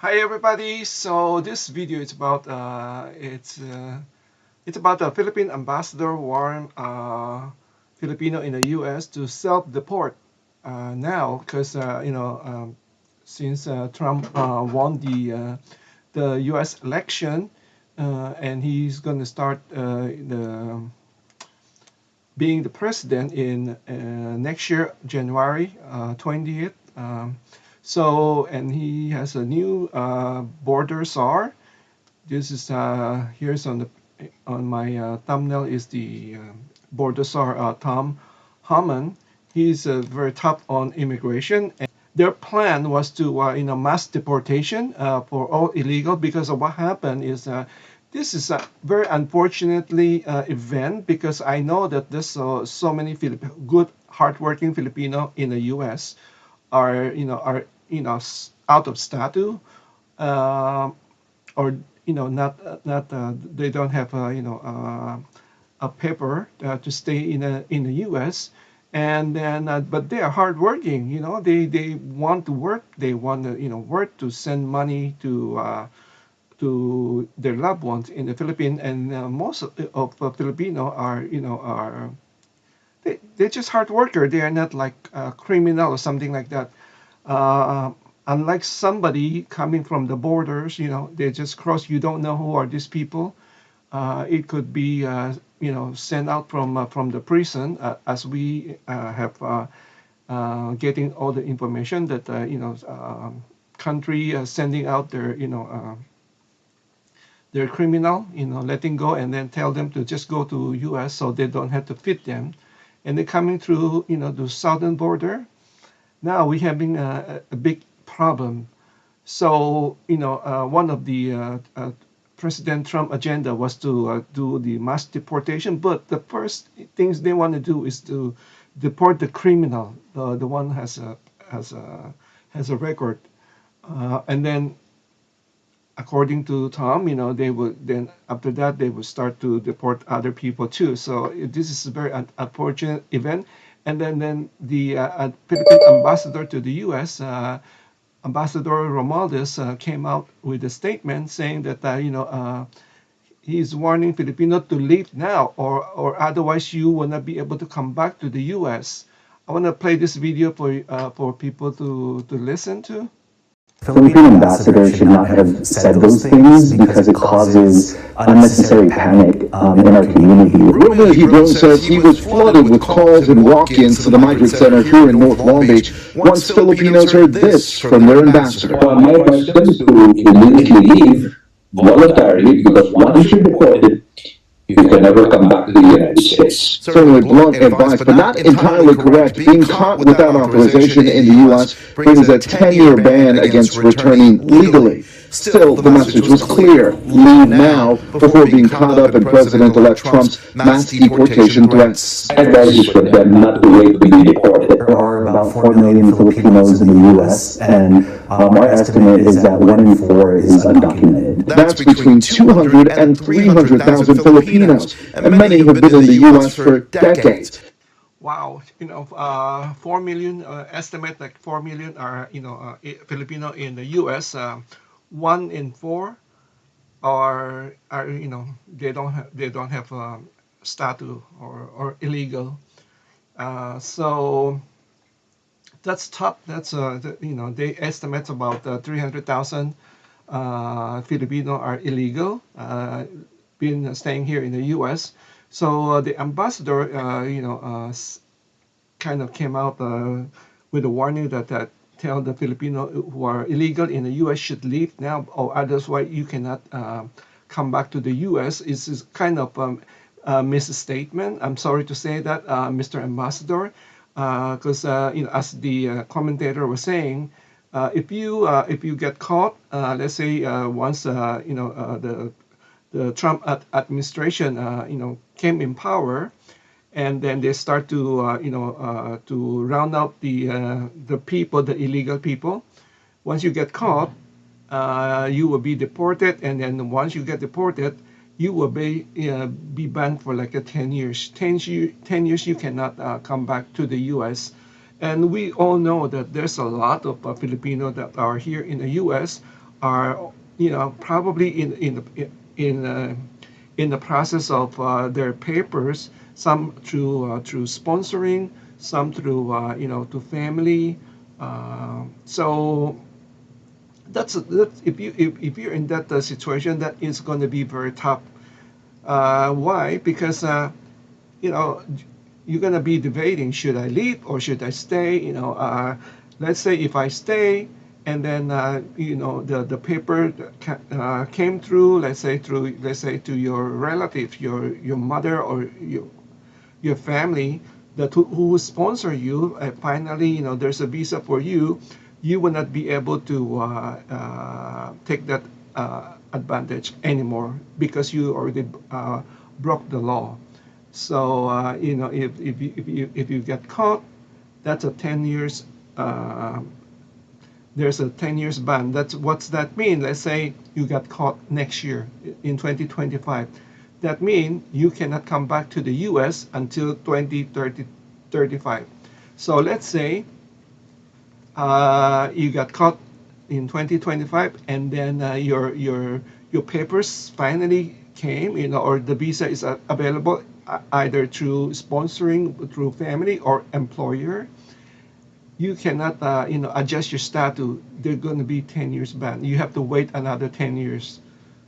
Hi everybody. So this video is about it's about the Philippine ambassador warned Filipino in the U.S. to self-deport now because since Trump won the U.S. election and he's going to start the being the president in next year January 20th. And he has a new border czar. This is here's on my thumbnail is the border czar Tom Hammond. He's very tough on immigration, and their plan was to mass deportation for all illegal because of what happened is this is a very unfortunately event because I know that there's so many good hardworking Filipino in the U.S. are out of status uh, or not they don't have a paper to stay in the U.S. And then but they are hardworking. They want to work. They want to work to send money to their loved ones in the Philippines. And most of Filipino are they're just hard worker. They are not like a criminal or something like that. Uh, Unlike somebody coming from the borders, they just cross. You don't know who are these people. It could be, sent out from the prison, as we have getting all the information that country sending out their criminal, letting go, and then tell them to just go to U.S. so they don't have to fit them, and they're coming through, the southern border. Now we're having a big problem. So, one of the President Trump agenda was to do the mass deportation, but the first things they want to do is to deport the criminal, the one has a has a record, and then according to Tom, they would then after that they would start to deport other people too. So this is a very unfortunate event. And then the Philippine ambassador to the U.S. Ambassador Romualdez came out with a statement saying that he's warning Filipino to leave now, or otherwise you will not be able to come back to the U.S. I want to play this video for people to listen to. Philippine ambassador should not have said those things because it causes unnecessary panic in our community. Romeo Hebron says he was flooded with calls and walk-ins to the migrant center here in North Long Beach once Filipinos heard this from their ambassador. My advice is to immediately leave voluntarily because once you're deported, you can never come back to the United States. Certainly blunt advice, but not entirely correct. Being caught without authorization in the U.S. brings a 10-year ban against returning legally. Still, the message was clear: leave now before being caught up in President-elect Trump's mass deportation threats. My advice is for them not to wait to be deported. There are about 4 million Filipinos in the U.S., and our estimate is that 1 in 4 is undocumented. That's between 200 and 300,000 Filipinos, and many have been in the U.S. for decades. Wow, 4 million, estimate like 4 million are Filipino in the U.S. 1 in 4 are they don't have status or illegal. So that's tough. That's they estimate about 300,000 Filipino are illegal, been staying here in the U.S. So the ambassador, kind of came out with a warning that tell the Filipino who are illegal in the U.S. should leave now, or otherwise you cannot come back to the U.S. Is kind of a misstatement. I'm sorry to say that, Mr. Ambassador, because as the commentator was saying, if you get caught, let's say once the Trump administration came in power, and then they start to round up the people, the illegal people. Once you get caught, you will be deported, and then once you get deported, you will be banned for like 10 years. 10 years you cannot come back to the U.S. And we all know that there's a lot of Filipino that are here in the U.S. are, probably in the process of their papers. Some through sponsoring, some through to family. So that's if you're in that situation, that is going to be very tough. Why? Because you know you're going to be debating, should I leave or should I stay? Let's say if I stay, and then the paper came through, let's say to your relative, your mother or your family, that who sponsor you, finally there's a visa for you. You will not be able to take that advantage anymore because you already broke the law. So if you get caught, that's a 10 years. There's a 10 years ban. What's that mean? Let's say you got caught next year in 2025. That means you cannot come back to the U.S. until 2035. So let's say you got caught in 2025, and then your papers finally came, or the visa is available either through sponsoring, through family or employer. You cannot adjust your status. They're going to be 10 years ban. You have to wait another 10 years.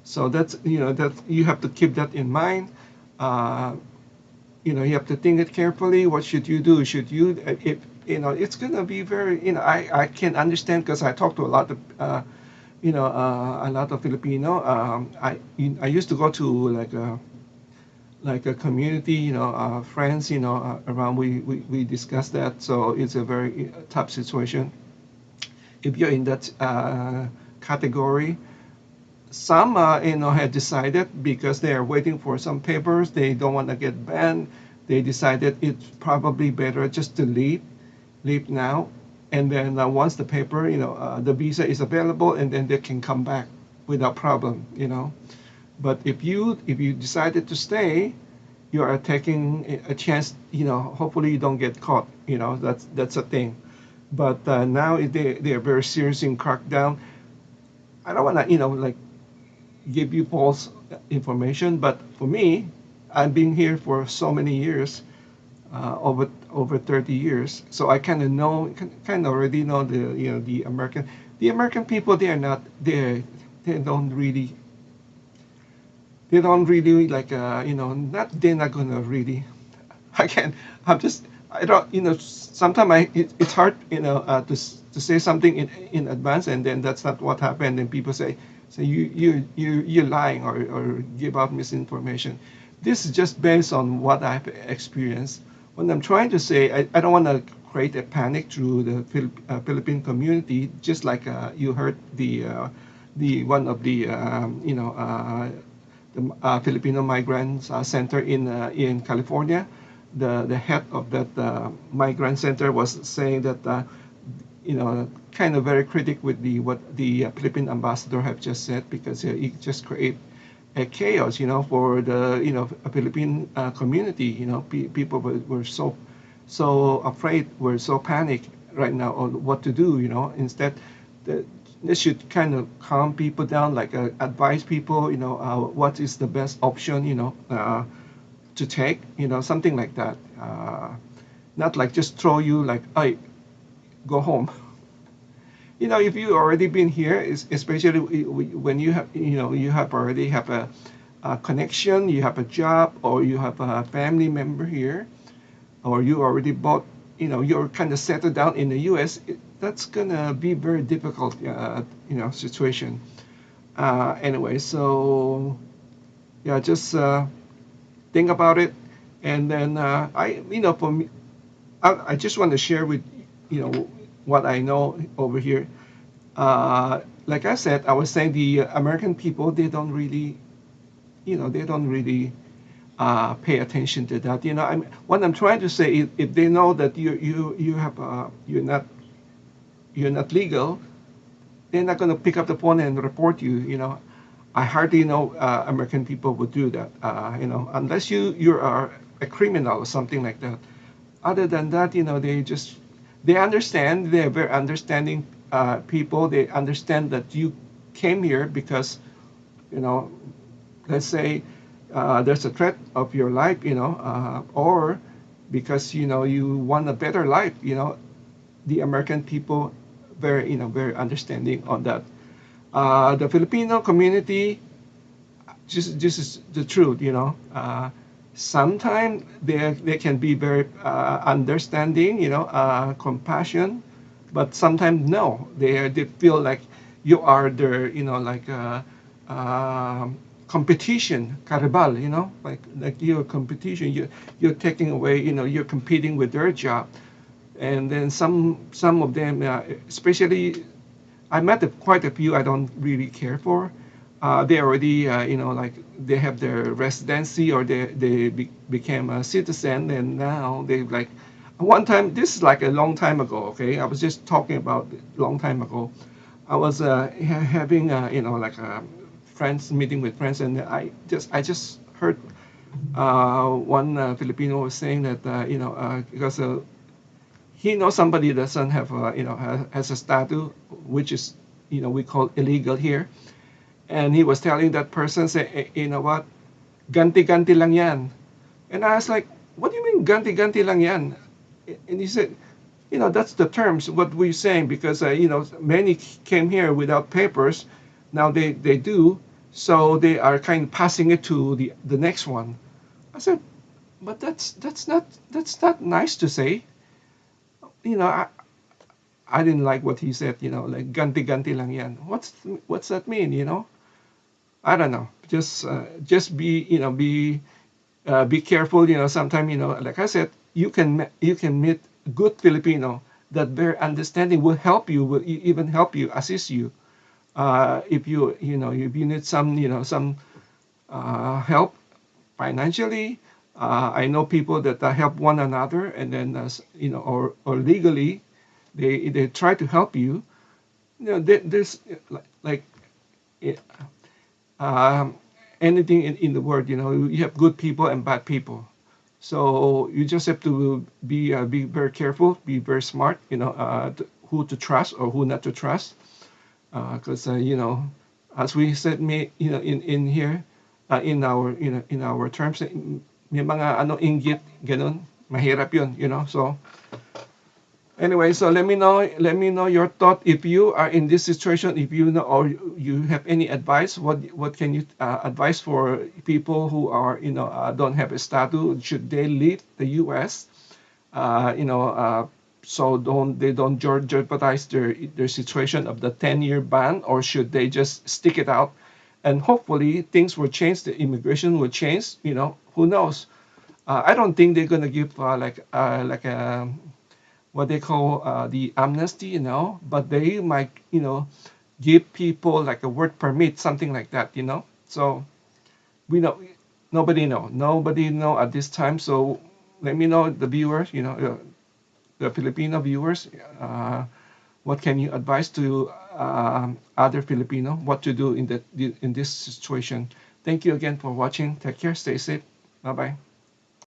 So that you have to keep that in mind. uh, you have to think it carefully. What should you do? Should you if it's going to be very, I can understand because I talk to a lot of a lot of Filipino. I used to go to like a community, friends, around. We discuss that. So it's a very tough situation if you're in that category. Some had decided, because they are waiting for some papers, they don't want to get banned. They decided it's probably better just to leave now, and then once the paper, the visa is available, and then they can come back without problem. But if you decided to stay, you are taking a chance. Hopefully you don't get caught. That's a thing. But now they are very serious in crackdown. I don't want to like give you false information, but for me, I've been here for so many years, over 30 years, so I kind of already know the American people. They are not they don't really like not they're not gonna really. I can I'm just I don't sometimes it's hard to say something in advance, and then that's not what happened, and people say you're lying, or give out misinformation. This is just based on what I've experienced. What I'm trying to say, I don't want to create a panic through the Philippine community, just like you heard the one of the Filipino Migrants Center in California. The head of that migrant center was saying that kind of very critic with what the Philippine ambassador have just said, because it just create a chaos, for the Philippine community. People were so afraid, were so panicked right now on what to do. Instead, the, they should kind of calm people down, like advise people, what is the best option, to take, something like that. Not like just throw you like, hey, go home. If you already been here, especially when you have already have a connection, you have a job, or you have a family member here, or you already bought, you're kind of settled down in the U.S. That's gonna be very difficult, situation. Anyway, so yeah, just think about it, and then for me, I just want to share with what I know over here. Like I said, I was saying the American people, they don't really pay attention to that. What I'm trying to say is, if they know that you're not legal, they're not going to pick up the phone and report you. I hardly know American people would do that. Unless you are a criminal or something like that. Other than that, they understand. They're very understanding people. They understand that came here because, you know, let's say there's a threat of your life, or because you want a better life. The American people very very understanding on that. The Filipino community, just this is the truth. Sometimes they can be very understanding, compassion, but sometimes no, they feel like you are their like competition, karibal, like you're competition. You're taking away, you're competing with their job. And then some of them, especially I met quite a few I don't really care for. They already, like they have their residency, or they became a citizen, and now they like one time. This is like a long time ago. Okay, I was just talking about a long time ago. I was having like a friends meeting with friends, and I just heard one Filipino was saying that because he knows somebody that doesn't have has a statue, which is we call illegal here. And he was telling that person, say, you know what, ganti-ganti lang yan. And I was like, what do you mean ganti-ganti lang yan? And he said, that's the terms what we're saying, because many came here without papers. Now they do, so they are kind of passing it to the next one. I said, but that's not nice to say. you know I, I didn't like what he said, like ganti-ganti lang yan. What's that mean? I don't know. Just be careful. Sometimes, like I said, you can meet good Filipino that very understanding will help you, will even help you, assist you. If you need some help financially. I know people that help one another, and then or legally, they try to help you. There's like eh, um, anything in the world. You have good people and bad people. So you just have to be very careful, be very smart. Who to trust or who not to trust. Because as we said, in here, in our terms, may mga inggit ganun, mahirap yun. So anyway, so let me know your thought. If you are in this situation, if you know, or you have any advice, what can you advise for people who are don't have a status? Should they leave the U.S.? So they don't jeopardize their situation of the 10-year ban, or should they just stick it out? And hopefully things will change. The immigration will change. Who knows? I don't think they're gonna give like what they call the amnesty, but they might give people like a work permit, something like that. So we know nobody know at this time. So let me know, the viewers, the Filipino viewers, what can you advise to other Filipino what to do in this situation? Thank you again for watching. Take care. Stay safe. Bye bye.